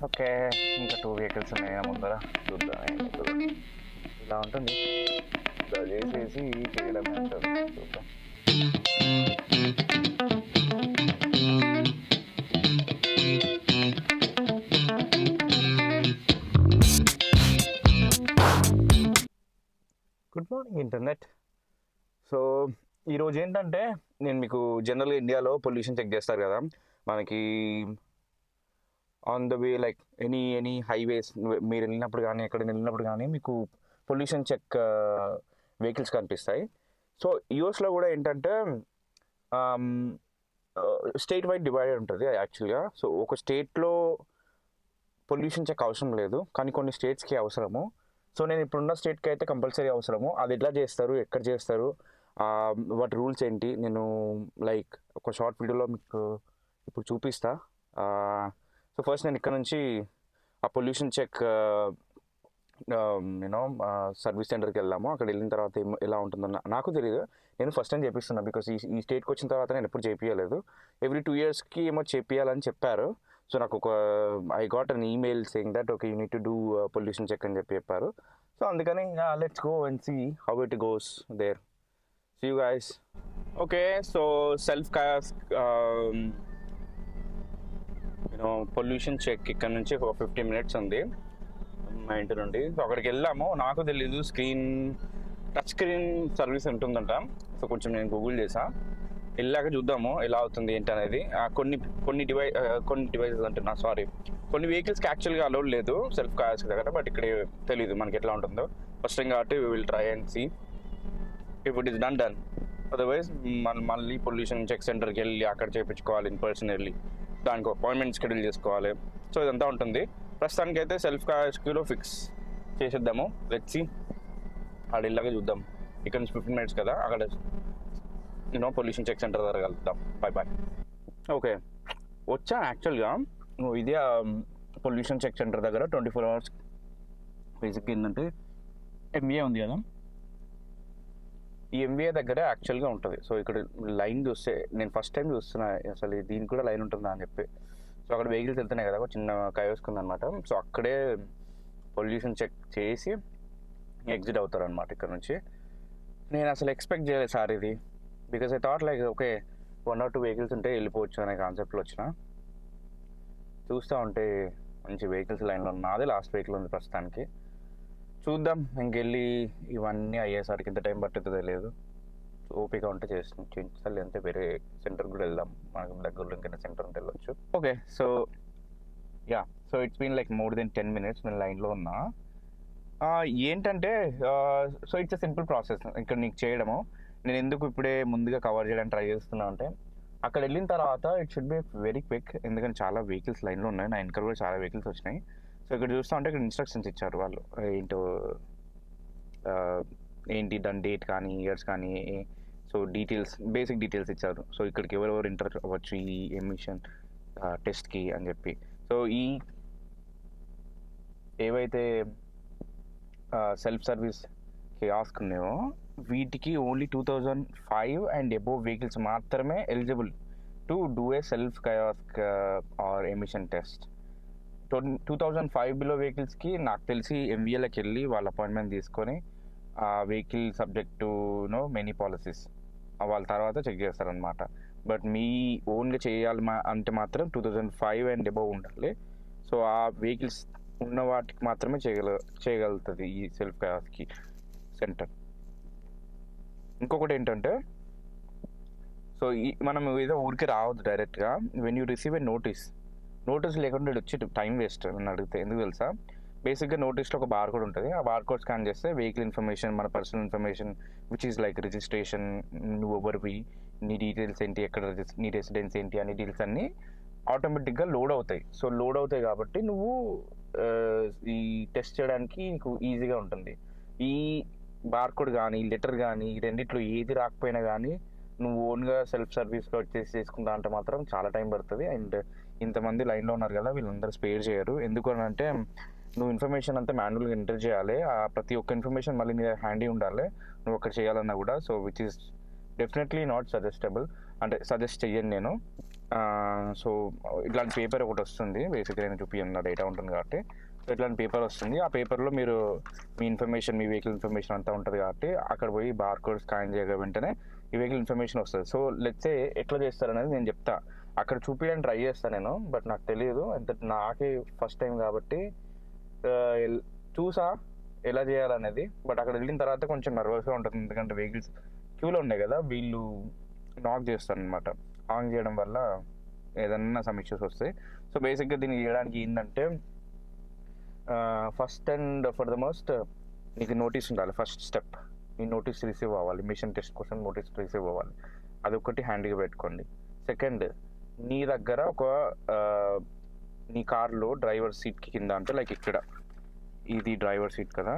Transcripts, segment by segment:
Okay. ఇంకా 2 vehicles ఉన్నాయి నా ముందర. చూద్దాం ఏమవుతదో. ఇలా ఉంటుంది. ఇలా చేసేసి చేయడమే ఉంటుంది. చూద్దాం. Good morning internet. సో ఈరోజు ఏంటంటే నేను మీకు జనరల్గా ఇండియాలో పొల్యూషన్ చెక్ చేస్తారు కదా మనకి on the way, like any highways మీరు వెళ్ళినప్పుడు కానీ ఎక్కడ వెళ్ళినప్పుడు కానీ మీకు పొల్యూషన్ చెక్ వెహికల్స్ కనిపిస్తాయి. సో యూఎస్లో కూడా ఏంటంటే స్టేట్ వైడ్ డివైడెడ్ ఉంటుంది యాక్చువల్గా. సో ఒక స్టేట్లో పొల్యూషన్ చెక్ అవసరం లేదు, కానీ కొన్ని స్టేట్స్కి అవసరము. సో నేను ఇప్పుడున్న స్టేట్కి అయితే కంపల్సరీ అవసరము. అది ఎట్లా చేస్తారు, ఎక్కడ చేస్తారు, వాటి రూల్స్ ఏంటి, నేను లైక్ ఒక షార్ట్ వీడియోలో మీకు ఇప్పుడు చూపిస్తా. సో ఫస్ట్ నేను ఇక్కడ నుంచి ఆ పొల్యూషన్ చెక్ యూనో సర్వీస్ సెంటర్కి వెళ్దాము. అక్కడ వెళ్ళిన తర్వాత ఎలా ఉంటుందో నాకు తెలియదు. నేను ఫస్ట్ టైం చేపిస్తున్నా, బికాస్ ఈ స్టేట్కి వచ్చిన తర్వాత నేను ఎప్పుడు చేపియలేదు. ఎవ్రీ 2 yearsకి ఏమో చేపియాలని చెప్పారు. సో నాకు I got an email saying that okay you need to do pollution check అని చెప్పారు. సో అందుకని let's go and see how it goes there. See you guys. Okay, so self you know pollution check ఇక్కడ నుంచి ఒక 15 minutes ఉంది మా ఇంటి నుండి. సో అక్కడికి వెళ్ళాము. నాకు తెలీదు టచ్ స్క్రీన్ సర్వీస్ ఉంటుందంట. సో కొంచెం నేను గూగుల్ చేసా. వెళ్ళాక చూద్దాము ఎలా అవుతుంది ఏంటి అనేది. కొన్ని డివైసెస్ అంటున్నా, సారీ, కొన్ని వెహికల్స్కి యాక్చువల్గా అలౌడ్ లేదు సెల్ఫ్ కార్స్ దగ్గర. బట్ ఇక్కడ తెలీదు మనకి ఎట్లా ఉంటుందో. ఫస్ట్ టైం కాబట్టి we will try and see if it is done. Otherwise మళ్ళీ పొల్యూషన్ చెక్ సెంటర్కి వెళ్ళి అక్కడ చేయించుకోవాలి, ఇన్ పర్సన్ వెళ్ళి దానికి అపాయింట్మెంట్ షెడ్యూల్ చేసుకోవాలి. సో ఇదంతా ఉంటుంది. ప్రస్తుతానికి అయితే సెల్ఫ్ కార్స్లో ఫిక్స్ చేసేద్దాము. Let's see. అక్కడ వెళ్ళాక చూద్దాం. ఇక్కడ నుంచి 15 minutes కదా, అక్కడ పొల్యూషన్ చెక్ సెంటర్ దగ్గర కలుద్దాం. బాయ్. ఓకే, వచ్చా యాక్చువల్గా ఇదే పొల్యూషన్ చెక్ సెంటర్ దగ్గర 24 hours. బేసిక్ ఏంటంటే ఎంవిఏ ఉంది కదా, ఈ ఎంవిఏ దగ్గర యాక్చువల్గా ఉంటుంది. సో ఇక్కడ లైన్ చూస్తే నేను ఫస్ట్ టైం చూస్తున్నా అసలు దీనికి కూడా లైన్ ఉంటుందా అని చెప్పి. సో అక్కడ వెహికల్స్ వెళ్తున్నాయి కదా, ఒక చిన్న కయోస్క్ ఉందన్నమాట. సో అక్కడే పొల్యూషన్ చెక్ చేసి ఎగ్జిట్ అవుతారు అనమాట ఇక్కడ నుంచి. నేను అసలు ఎక్స్పెక్ట్ చేయలేదు సార్ ఇది, because I thought like okay 1 or 2 vehicles ఉంటే వెళ్ళిపోవచ్చు అనే కాన్సెప్ట్లో వచ్చిన. చూస్తూ ఉంటే మంచి వెహికల్స్ లైన్లో నాదే లాస్ట్ వెహికల్ ఉంది ప్రస్తుతానికి. చూద్దాం ఇంకెళ్ళి ఇవన్నీ అయ్యేసరికి ఎంత టైం పట్టుతుందో తెలియదు. ఓపిక ఉంటే చేయించాలి అంతే. వేరే సెంటర్ కూడా వెళ్దాం, మనకు దగ్గరలో ఇంకైనా సెంటర్ ఉంటే వెళ్ళొచ్చు. Okay, so so it's been like more than 10 minutes నేను లైన్లో ఉన్నా. ఏంటంటే so it's a simple process ఇక్కడ నీకు చేయడము. నేను ఎందుకు ఇప్పుడే ముందుగా కవర్ చేయడానికి ట్రై చేస్తున్నా అంటే, అక్కడ వెళ్ళిన తర్వాత it should be very quick, ఎందుకంటే చాలా వెహికల్స్ లైన్లో ఉన్నాయి. నా వెనకాల కూడా చాలా వెహికల్స్ వచ్చినాయి. సో ఇక్కడ చూస్తూ ఉంటే ఇక్కడ ఇన్స్ట్రక్షన్స్ ఇచ్చారు వాళ్ళు, ఏంటి దాని డేట్ కానీ ఇయర్స్ కానీ, సో బేసిక్ డీటెయిల్స్ ఇచ్చారు. సో ఇక్కడికి ఎవరెవరు ఎంటర్ అవ్వచ్చు ఈ ఎమిషన్ టెస్ట్కి అని చెప్పి. సో ఈ ఏవైతే సెల్ఫ్ సర్వీస్ కియాస్క్ ఉన్నాయో వీటికి ఓన్లీ 2005 and above వెహికల్స్ మాత్రమే eligible to do a self kiosk or emission test. 2005 below వెహికల్స్కి నాకు తెలిసి ఎంవిఏలోకి వెళ్ళి వాళ్ళ అపాయింట్మెంట్ తీసుకొని ఆ vehicle subject to many policies వాళ్ళ తర్వాత చెక్ చేస్తారనమాట. బట్ మీ ఓన్గా చేయాలి అంటే మాత్రం 2005 and above ఉండాలి. సో ఆ వెహికల్స్ ఉన్న వాటికి మాత్రమే చేయగలుగుతుంది ఈ సెల్ఫ్ కియాస్క్ సెంటర్. ఇంకొకటి ఏంటంటే, సో మనం ఏదో ఊరికి రావద్దు డైరెక్ట్గా. When you receive a notice లేకుండా వచ్చి టైం వేస్ట్ అని అడిగితే, ఎందుకు తెలుసా? బేసిక్గా నోటీస్లో ఒక బార్ కోడ్ ఉంటుంది. ఆ బార్ కోడ్ స్కాన్ చేస్తే వెహికల్ ఇన్ఫర్మేషన్, మన personal information which is like registration, నువ్వు ఎవరివి, నీ డీటెయిల్స్ ఏంటి, ఎక్కడ నీ రెసిడెన్స్ ఏంటి అనే డీటెయిల్స్ అన్నీ ఆటోమేటిక్గా లోడ్ అవుతాయి. సో లోడ్ అవుతాయి కాబట్టి నువ్వు ఈ టెస్ట్ చేయడానికి నీకు ఈజీగా ఉంటుంది. ఈ బార్కోడ్ కానీ లెటర్ కానీ రెండిట్లో ఏది రాకపోయినా కానీ నువ్వు ఓన్గా సెల్ఫ్ సర్వీస్గా వచ్చేసి చేసుకుంటా అంటే మాత్రం చాలా టైం పడుతుంది. అండ్ ఇంతమంది లైన్లో ఉన్నారు కదా, వీళ్ళందరూ స్పేర్ చేయరు. ఎందుకు అని అంటే నువ్వు ఇన్ఫర్మేషన్ అంతా మాన్యువల్గా ఎంటర్ చేయాలి. ప్రతి ఒక్క ఇన్ఫర్మేషన్ మళ్ళీ నీ హ్యాండీ ఉండాలి నువ్వు అక్కడ చేయాలన్నా కూడా. So which is definitely not suggestible, అంటే సజెస్ట్ చెయ్యను నేను. సో ఇట్లాంటి పేపర్ ఒకటి వస్తుంది, బేసిక్గా నేను చూపిస్తున్న డేటా ఉంటుంది కాబట్టి. సో ఇట్లాంటి పేపర్ వస్తుంది, ఆ పేపర్లో మీరు మీ ఇన్ఫర్మేషన్, మీ వెహికల్ ఇన్ఫర్మేషన్ అంతా ఉంటుంది కాబట్టి అక్కడ పోయి బార్ కోడ్ స్కాన్ చేయగా వెంటనే ఈ వెహికల్ ఇన్ఫర్మేషన్ వస్తుంది. సో లెట్సే ఎట్లా చేస్తారనేది నేను చెప్తా, అక్కడ చూపించడానికి ట్రై చేస్తాను నేను, బట్ నాకు తెలియదు, ఎంత నాకే ఫస్ట్ టైం కాబట్టి చూసా ఎలా చేయాలనేది. బట్ అక్కడ వెళ్ళిన తర్వాత కొంచెం నర్వస్గా ఉంటుంది, ఎందుకంటే వెహికల్స్ క్యూలో ఉన్నాయి కదా, వీళ్ళు నాక్ చేస్తారు అనమాట. ఆన్ చేయడం వల్ల ఏదన్నా సమీక్షస్ వస్తాయి. సో బేసిక్గా దీన్ని చేయడానికి ఏంటంటే, first and for the most నీకు నోటీస్ ఉండాలి. ఫస్ట్ స్టెప్, నీ నోటీస్ రిసీవ్ అవ్వాలి, మిషన్ టెస్ట్ కోసం నోటీస్ రిసీవ్ అవ్వాలి, అదొకటి హ్యాండీగా పెట్టుకోండి. సెకండ్, నీ దగ్గర ఒక నీ కార్లో డ్రైవర్ సీట్కి కింద, అంటే లైక్ ఇక్కడ ఇది డ్రైవర్ సీట్ కదా,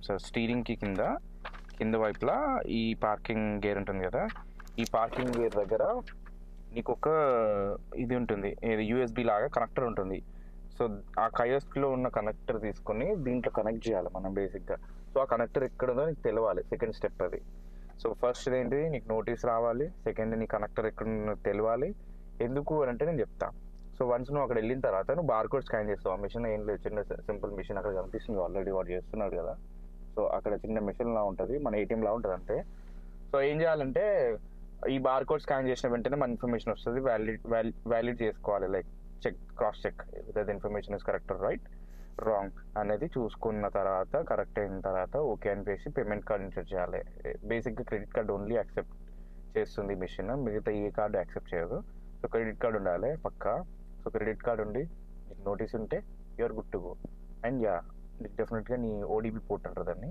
సో స్టీరింగ్కి కింద వైపులా ఈ పార్కింగ్ గేర్ ఉంటుంది కదా, ఈ పార్కింగ్ గేర్ దగ్గర నీకు ఒక ఇది ఉంటుంది, యూఎస్బి లాగా కనెక్టర్ ఉంటుంది. సో ఆ కయోస్క్లో ఉన్న కనెక్టర్ తీసుకొని దీంట్లో కనెక్ట్ చేయాలి మనం బేసిక్గా. సో ఆ కనెక్టర్ ఎక్కడుందో నీకు తెలవాలి, సెకండ్ స్టెప్ అది. సో ఫస్ట్ ఏంటి, నీకు నోటీస్ రావాలి. సెకండ్, నీ కనెక్టర్ ఎక్కడ తెలవాలి. ఎందుకు అని అంటే నేను చెప్తా. సో వన్స్ నువ్వు అక్కడ వెళ్ళిన తర్వాత నువ్వు బార్కోడ్ స్కాన్ చేస్తావు. ఆ మిషన్ ఏం లేదు, చిన్న సింపుల్ మిషన్ అక్కడ కనిపిస్తుంది ఆల్రెడీ, వాడు చేస్తున్నాడు కదా. సో అక్కడ చిన్న మిషన్ లా ఉంటుంది, మన ఏటీఎం లా ఉంటుంది అంతే. సో ఏం చేయాలంటే, ఈ బార్కోడ్ స్కాన్ చేసిన వెంటనే మన ఇన్ఫర్మేషన్ వస్తుంది, వ్యాలిడ్ చేసుకోవాలి, like cross check that information is correct right wrong అనేది చూసుకున్న తర్వాత, కరెక్ట్ అయిన తర్వాత ఓకే అని చేసి పేమెంట్ కార్డ్ ఇన్సర్ట్ చేయాలి. బేసిక్గా క్రెడిట్ కార్డ్ ఓన్లీ యాక్సెప్ట్ చేస్తుంది మిషన్, మిగతా ఏ కార్డు యాక్సెప్ట్ చేయదు. సో క్రెడిట్ కార్డ్ ఉండాలి పక్కా. సో క్రెడిట్ కార్డ్ ఉండి నీకు నోటీస్ ఉంటే you're good to go. And yeah, నీకు డెఫినెట్గా నీ ఓడిబి పోర్ట్ అంటారు దాన్ని,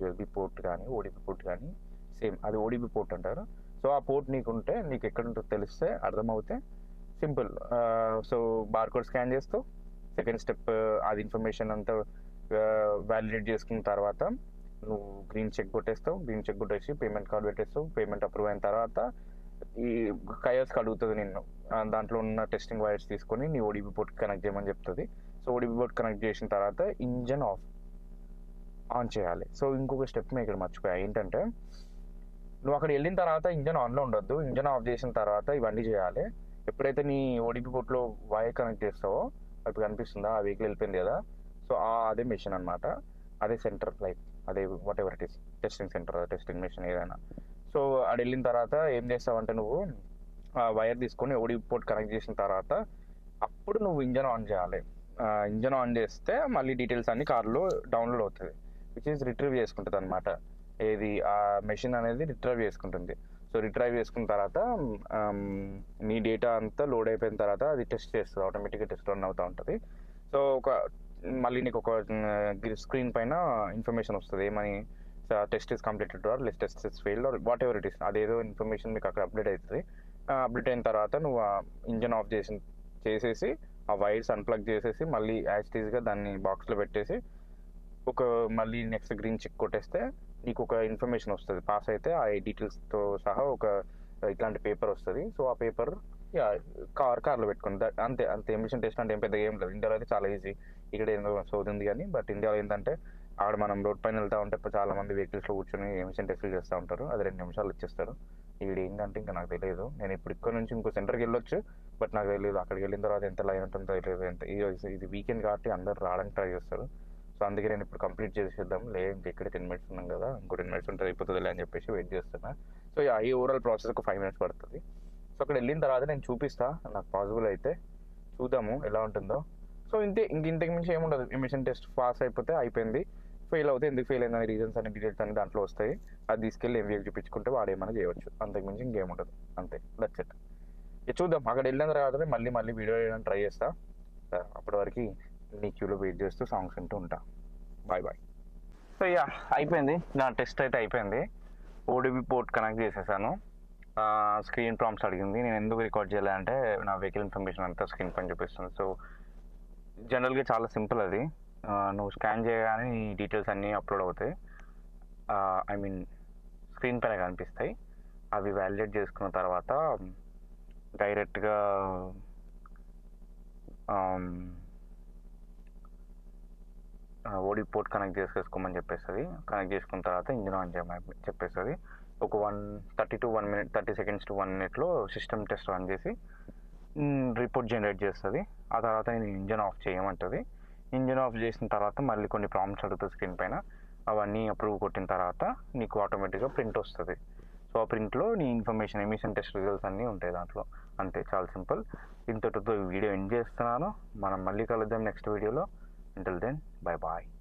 యూఎస్బి పోర్ట్ కానీ ఓడిబి పోర్ట్ కానీ సేమ్, అది ఓడిబి పోర్ట్ అంటారు. సో ఆ పోర్ట్ నీకు ఉంటే, నీకు ఎక్కడ ఉంటుందో తెలిస్తే, అర్థమవుతే సింపుల్. సో బార్కోడ్ స్కాన్ చేస్తూ సెకండ్ స్టెప్, అది ఇన్ఫర్మేషన్ అంతా వ్యాలిడేట్ చేసుకున్న తర్వాత నువ్వు గ్రీన్ చెక్ కొట్టేస్తావు. గ్రీన్ చెక్ కొట్టేసి పేమెంట్ కార్డ్ పెట్టేస్తావు. పేమెంట్ అప్రూవ్ అయిన తర్వాత ఈ కయోస్కి అడుగుతుంది నిన్ను, దాంట్లో ఉన్న టెస్టింగ్ వైర్స్ తీసుకొని నీ ఓడిబి పోర్ట్ కనెక్ట్ చేయమని చెప్తుంది. సో ఓడిబి పోర్ట్ కనెక్ట్ చేసిన తర్వాత ఇంజన్ ఆన్ చేయాలి. సో ఇంకొక స్టెప్ మేము ఇక్కడ మర్చిపోయా, ఏంటంటే నువ్వు అక్కడ వెళ్ళిన తర్వాత ఇంజన్ ఆన్లో ఉండొద్దు, ఇంజన్ ఆఫ్ చేసిన తర్వాత ఇవన్నీ చేయాలి. ఎప్పుడైతే నీ ఓడిబి పోర్ట్లో వైర్ కనెక్ట్ చేస్తావో, అప్పుడు కనిపిస్తుందా ఆ వెహికల్ వెళ్ళిపోయింది కదా, సో అదే మిషన్ అనమాట, అదే సెంటర్, లైక్ అదే whatever it is, testing centre, testing machine ఏదైనా. సో అది వెళ్ళిన తర్వాత ఏం చేస్తావంటే, నువ్వు ఆ వైర్ తీసుకొని ఓడిబి పోర్ట్ కనెక్ట్ చేసిన తర్వాత అప్పుడు నువ్వు ఇంజన్ ఆన్ చేయాలి. ఇంజన్ ఆన్ చేస్తే మళ్ళీ డీటెయిల్స్ అన్ని కార్లో డౌన్లోడ్ అవుతుంది, విచ్ ఈస్ రిట్రీవ్ చేసుకుంటుంది అనమాట. ఏది ఆ మెషిన్ అనేది రిట్రైవ్ చేసుకుంటుంది. సో రిట్రైవ్ చేసుకున్న తర్వాత నీ డేటా అంతా లోడ్ అయిపోయిన తర్వాత అది టెస్ట్ చేస్తుంది, ఆటోమేటిక్గా టెస్ట్ రన్ అవుతూ ఉంటుంది. సో మళ్ళీ నీకు ఒక స్క్రీన్ పైన ఇన్ఫర్మేషన్ వస్తుంది, ఏమని, test is completed or else test is failed or whatever it is, అదేదో ఇన్ఫర్మేషన్ మీకు అక్కడ అప్డేట్ అవుతుంది. అప్డేట్ అయిన తర్వాత నువ్వు ఇంజన్ ఆఫ్ చేసేసి ఆ వైర్స్ అన్ప్లగ్ చేసేసి మళ్ళీ యాజ్టీజ్గా దాన్ని బాక్స్లో పెట్టేసి మళ్ళీ నెక్స్ట్ గ్రీన్ చెక్ కొట్టేస్తే నీకు ఒక ఇన్ఫర్మేషన్ వస్తుంది, పాస్ అయితే ఆ డీటెయిల్స్తో సహా ఒక ఇట్లాంటి పేపర్ వస్తుంది. సో ఆ పేపర్ కార్లో పెట్టుకుంది అంతే. ఎమిషన్ టెస్ట్ అంటే ఏం పెద్దగా ఏం లేదు. ఇండియాలో అయితే చాలా ఈజీ, ఇక్కడ ఏందో సోది కానీ, బట్ ఇండియాలో ఏంటంటే ఆడ మనం రోడ్ పైన వెళ్తూ ఉంటే చాలా మంది వెహికల్స్లో కూర్చొని ఎమిషన్ టెస్టులు చేస్తూ ఉంటారు, అది 2 నిమిషాలు ఇచ్చేస్తారు. ఇక్కడ ఏంటంటే ఇంకా నాకు తెలియదు, నేను ఇప్పుడు ఇక్కడ నుంచి ఇంకో సెంటర్కి వెళ్ళొచ్చు, బట్ నాకు తెలియదు అక్కడికి వెళ్ళిన తర్వాత ఎంత లైన్ ఉంటుందో తెలియదు. ఇది వీకెండ్ కాబట్టి అందరు రావడానికి ట్రై చేస్తారు. సో అందుకే నేను ఇప్పుడు కంప్లీట్ చేసేద్దాం, లేదు ఇక్కడ 10 మినిట్స్ ఉన్నాం కదా, ఇంకో 10 మినిట్స్ ఉంటుంది అయిపోతుంది అని చెప్పేసి వెయిట్ చేస్తున్నా. సో ఈ ఓవరాల్ ప్రాసెస్ ఒక 5 మినిట్స్ పడుతుంది. సో అక్కడ వెళ్ళిన తర్వాత నేను చూపిస్తా, నాకు పాసిబుల్ అయితే చూద్దాము ఎలా ఉంటుందో. సో ఇంతకు మించి ఏముండదు, ఎమిషన్ టెస్ట్ పాస్ అయిపోతే అయిపోయింది, ఫెయిల్ అవుతే ఎందుకు ఫెయిల్ అయిందని రీజన్స్ అన్ని డీటెయిల్స్ అన్ని దాంట్లో వస్తాయి, అది తీసుకెళ్ళి ఎంవీఎకి చూపించుకుంటే వాడు ఏమైనా చేయవచ్చు, అంతకుమించి ఇంకేముండదు, అంతే, దట్స్ ఇట్. చూద్దాం, అక్కడ వెళ్ళిన తర్వాత మళ్ళీ వీడియో చేయడానికి ట్రై చేస్తా. అప్పటి వరకు నీ క్యూలో వెయిట్ చేస్తూ సాంగ్స్ వింటూ ఉంటా. బాయ్. సో అయిపోయింది, నా టెస్ట్ అయితే అయిపోయింది. ఓడిబి పోర్ట్ కనెక్ట్ చేసేసాను, స్క్రీన్ ప్రాంప్ట్స్ అడిగింది. నేను ఎందుకు రికార్డ్ చేయాలంటే నా వెహికల్ ఇన్ఫర్మేషన్ అంతా స్క్రీన్ పైన చూపిస్తుంది. సో జనరల్గా చాలా సింపుల్ అది, నువ్వు స్కాన్ చేయగానే నీ డీటెయిల్స్ అన్నీ అప్లోడ్ అవుతాయి, ఐ మీన్ స్క్రీన్ పైన కనిపిస్తాయి. అవి వ్యాలిడేట్ చేసుకున్న తర్వాత డైరెక్ట్గా ఓడి పోర్ట్ కనెక్ట్ చేసేసుకోమని చెప్పేస్తుంది. కనెక్ట్ చేసుకున్న తర్వాత ఇంజిన్ ఆన్ చేయమని చెప్పేస్తుంది. ఒక 30 seconds to 1 minute system test run చేసి రిపోర్ట్ జనరేట్ చేస్తుంది. ఆ తర్వాత నేను ఇంజన్ ఆఫ్ చేయమంటుంది. ఇంజన్ ఆఫ్ చేసిన తర్వాత మళ్ళీ కొన్ని ప్రాంప్ట్స్ అడుగుతుంది స్క్రీన్ పైన. అవన్నీ అప్రూవ్ కొట్టిన తర్వాత నీకు ఆటోమేటిక్గా ప్రింట్ వస్తుంది. సో ఆ ప్రింట్లో నీ ఇన్ఫర్మేషన్, ఎమిషన్ టెస్ట్ రిజల్ట్స్ అన్నీ ఉంటాయి దాంట్లో. అంతే, చాలా సింపుల్. ఇంతటితో ఈ వీడియో ఎండ్ చేస్తున్నాను. మనం మళ్ళీ కలుద్దాం నెక్స్ట్ వీడియోలో. Until then, bye bye.